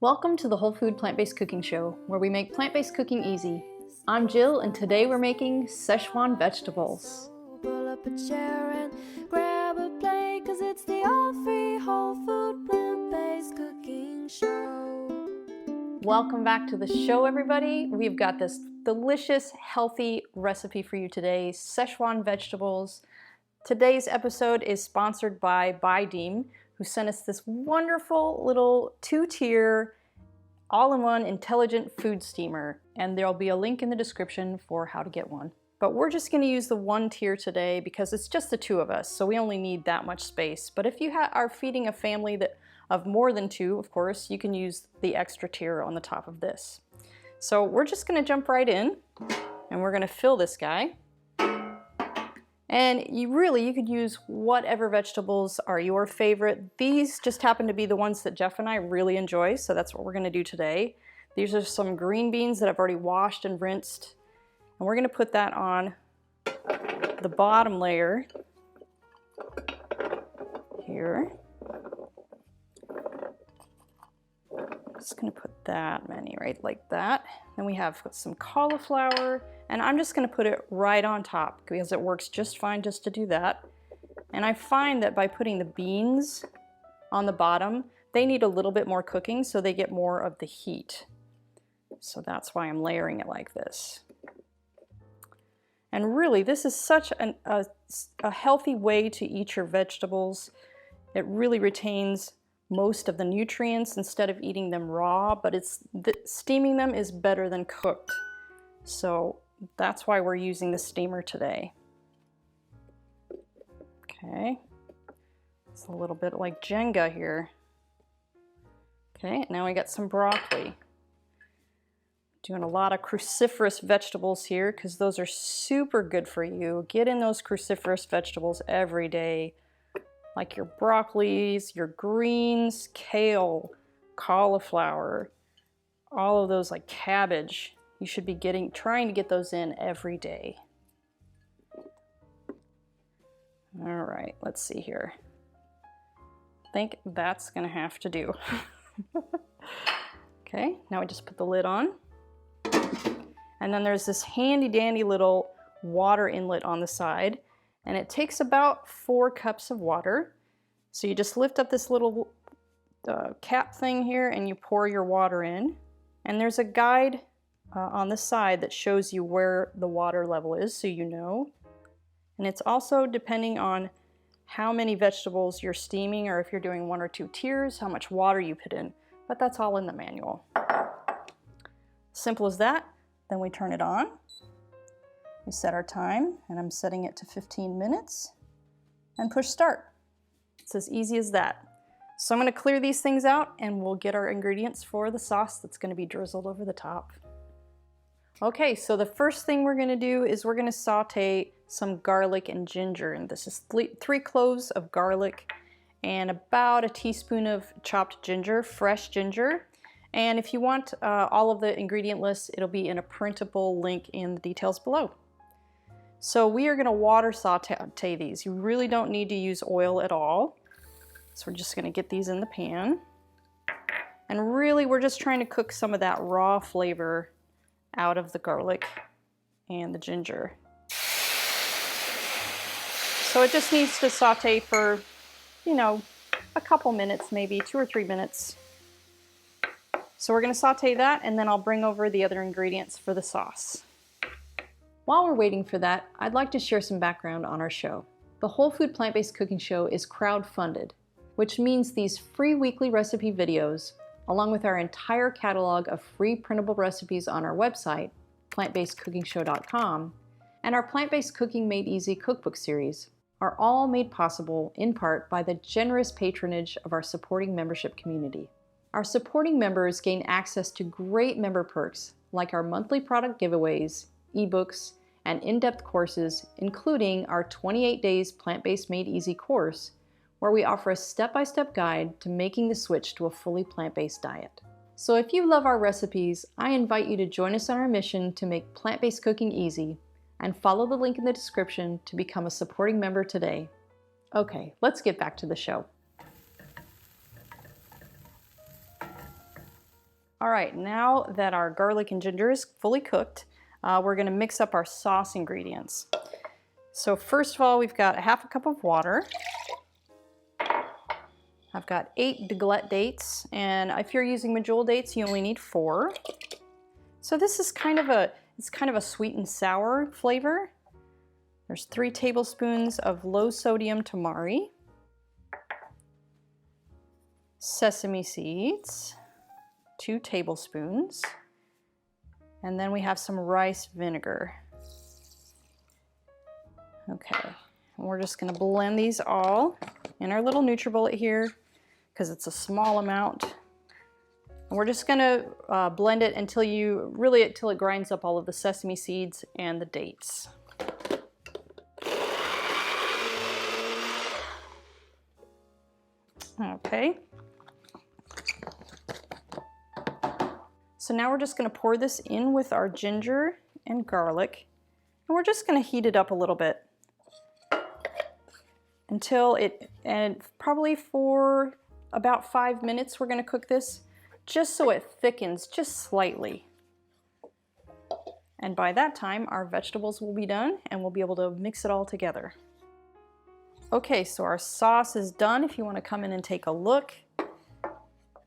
Welcome to the Whole Food Plant-Based Cooking Show, where we make plant-based cooking easy. I'm Jill, and today we're making Szechuan vegetables. Pull up a chair and grab a plate, 'cause it's the all-free Whole Food Plant-Based Cooking Show. Welcome back to the show, everybody. We've got this delicious, healthy recipe for you today, Szechuan vegetables. Today's episode is sponsored by Baidim, who sent us this wonderful little two-tier, all-in-one intelligent food steamer, and there'll be a link in the description for how to get one. But we're just going to use the one tier today because it's just the two of us, so we only need that much space. But if you are feeding a family of more than two, of course, you can use the extra tier on the top of this. So we're just going to jump right in, and we're going to fill this guy. And you could use whatever vegetables are your favorite. These just happen to be the ones that Jeff and I really enjoy, so that's what we're going to do today. These are some green beans that I've already washed and rinsed, and we're going to put that on the bottom layer here. Just going to put that many right like that. Then we have some cauliflower, and I'm just going to put it right on top because it works just fine just to do that. And I find that by putting the beans on the bottom, they need a little bit more cooking so they get more of the heat. So that's why I'm layering it like this. And really, this is such a healthy way to eat your vegetables. It really retains most of the nutrients instead of eating them raw, but steaming them is better than cooked. So that's why we're using the steamer today. Okay, it's a little bit like Jenga here. Okay, now we got some broccoli. Doing a lot of cruciferous vegetables here because those are super good for you. Get in those cruciferous vegetables every day, like your broccolis, your greens, kale, cauliflower, all of those, like cabbage. You should be trying to get those in every day. All right, let's see here. I think that's gonna have to do. Okay, now we just put the lid on. And then there's this handy dandy little water inlet on the side, and it takes about 4 cups of water. So you just lift up this little cap thing here and you pour your water in. And there's a guide on the side that shows you where the water level is, so you know. And it's also depending on how many vegetables you're steaming, or if you're doing 1 or 2 tiers, how much water you put in. But that's all in the manual. Simple as that. Then we turn it on. We set our time, and I'm setting it to 15 minutes, and push start. It's as easy as that. So I'm going to clear these things out, and we'll get our ingredients for the sauce that's going to be drizzled over the top. Okay, so the first thing we're going to do is we're going to saute some garlic and ginger, and this is 3 cloves of garlic and about a teaspoon of chopped ginger, fresh ginger. And if you want all of the ingredient lists, it'll be in a printable link in the details below. So we are going to water saute these. You really don't need to use oil at all. So we're just going to get these in the pan. And really, we're just trying to cook some of that raw flavor out of the garlic and the ginger. So it just needs to saute for, a couple minutes, maybe 2 or 3 minutes. So we're going to saute that, and then I'll bring over the other ingredients for the sauce. While we're waiting for that, I'd like to share some background on our show. The Whole Food Plant-Based Cooking Show is crowd-funded, which means these free weekly recipe videos, along with our entire catalog of free printable recipes on our website, plantbasedcookingshow.com, and our Plant-Based Cooking Made Easy cookbook series, are all made possible in part by the generous patronage of our supporting membership community. Our supporting members gain access to great member perks like our monthly product giveaways, ebooks, and in-depth courses, including our 28 Days Plant-Based Made Easy course, where we offer a step-by-step guide to making the switch to a fully plant-based diet. So if you love our recipes, I invite you to join us on our mission to make plant-based cooking easy, and follow the link in the description to become a supporting member today. Okay, let's get back to the show. All right, now that our garlic and ginger is fully cooked, we're gonna mix up our sauce ingredients. So first of all, we've got 1/2 cup of water. I've got 8 deglette dates, and if you're using medjool dates, you only need 4. So this is kind of a sweet and sour flavor. There's 3 tablespoons of low sodium tamari, sesame seeds, 2 tablespoons, and then we have some rice vinegar. Okay, and we're just gonna blend these all in our little NutriBullet here because it's a small amount. And we're just gonna blend it until it grinds up all of the sesame seeds and the dates. Okay. So now we're just gonna pour this in with our ginger and garlic, and we're just gonna heat it up a little bit and probably for about 5 minutes we're gonna cook this just so it thickens just slightly. And by that time, our vegetables will be done and we'll be able to mix it all together. Okay, so our sauce is done. If you want to come in and take a look,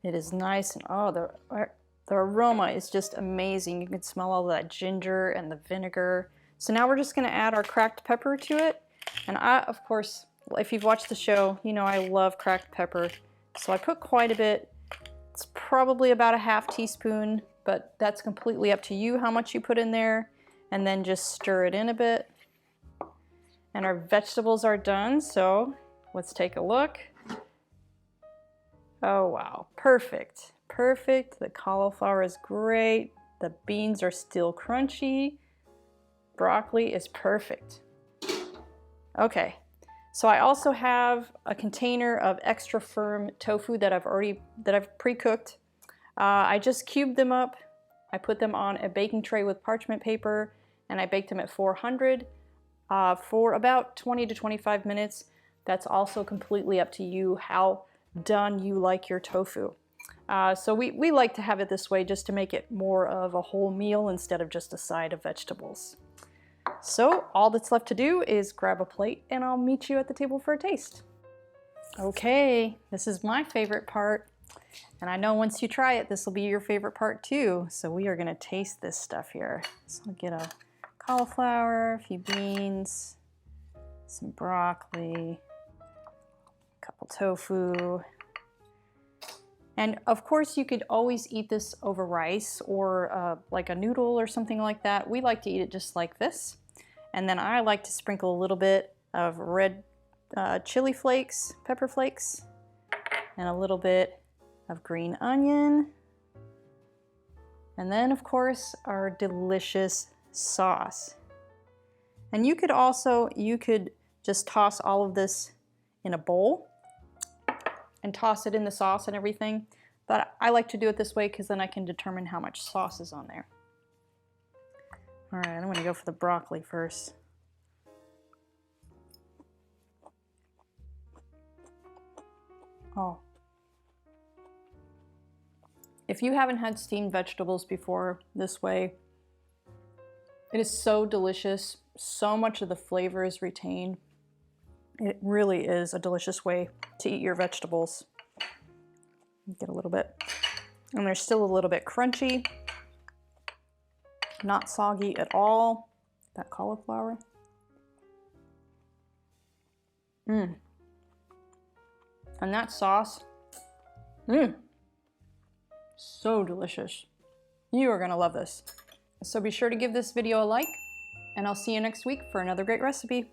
it is nice, and oh, the aroma is just amazing. You can smell all that ginger and the vinegar. So now we're just going to add our cracked pepper to it. And of course, if you've watched the show, you know I love cracked pepper. So I put quite a bit. It's probably about a 1/2 teaspoon, but that's completely up to you how much you put in there. And then just stir it in a bit. And our vegetables are done, so let's take a look. Oh wow, perfect, perfect. The cauliflower is great. The beans are still crunchy. Broccoli is perfect. Okay, so I also have a container of extra firm tofu that I've pre-cooked. I just cubed them up. I put them on a baking tray with parchment paper, and I baked them at 400. For about 20 to 25 minutes. That's also completely up to you how done you like your tofu. So we like to have it this way just to make it more of a whole meal instead of just a side of vegetables. So all that's left to do is grab a plate and I'll meet you at the table for a taste. Okay, this is my favorite part. And I know once you try it, this will be your favorite part too. So we are gonna taste this stuff here. So I'll get a cauliflower, a few beans, some broccoli, a couple tofu. And of course you could always eat this over rice or like a noodle or something like that. We like to eat it just like this. And then I like to sprinkle a little bit of red chili flakes, pepper flakes, and a little bit of green onion. And then of course our delicious sauce. And you could just toss all of this in a bowl and toss it in the sauce and everything, but I like to do it this way because then I can determine how much sauce is on there. All right, I'm going to go for the broccoli first. Oh, if you haven't had steamed vegetables before this way, it is so delicious. So much of the flavor is retained. It really is a delicious way to eat your vegetables. Get a little bit. And they're still a little bit crunchy. Not soggy at all. That cauliflower. And that sauce. So delicious. You are gonna love this. So be sure to give this video a like, and I'll see you next week for another great recipe.